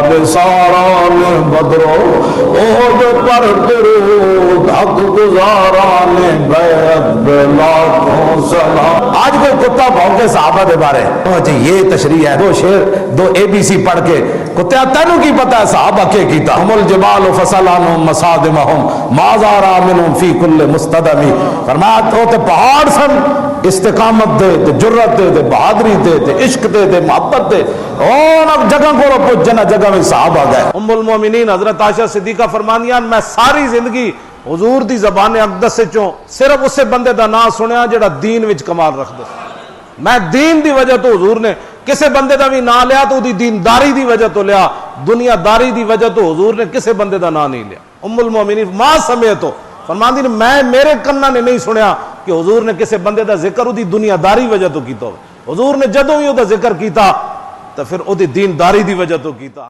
نثاران بدرو عہد پر درود حق گزاران بیعت بلاکھوں سلام۔ آج کوئی کتا بھونکے صحابہ دے بارے یہ تشریح ہے، دو شعر دو ABC پڑھ کے کتیا تینوں کی پتہ ہے صحابہ کے کیتا۔ ہم الجبال فصلانہم مسادمہم ما زارا منہم فی کل مستدمی۔ فرمایا تو تے پہاڑ سن، استقامت دے تے جرت دے تے بہادری دے تے عشق دے تے محبت دے، اور اب جگہ کو پہنچ جنا جگہ میں صحابہ گئے۔ ام المومنین حضرت عائشہ صدیقہ فرمانیاں میں ساری زندگی حضور دی زبان اقدس سے چوں صرف اسے بندے دا نام سنیا جڑا دین وچ کمال رکھدا۔ میں دین دی وجہ تو حضور نے کسے بندے دا بھی نام لیا تو دی دینداری دی وجہ تو لیا، دنیا داری دی وجہ تو حضور نے کسے بندے دا نام نہیں لیا۔ ام المومنین ما سمیتو فرماندی نے میں میرے کنا نے نہیں سنیا کہ حضور نے کسے بندے دا ذکر دی دنیا داری وجہ تو کیتا ہو۔ حضور نے جدوں بھی او دا ذکر کیتا تو پھر او دی دینداری دی وجہ تو کیتا۔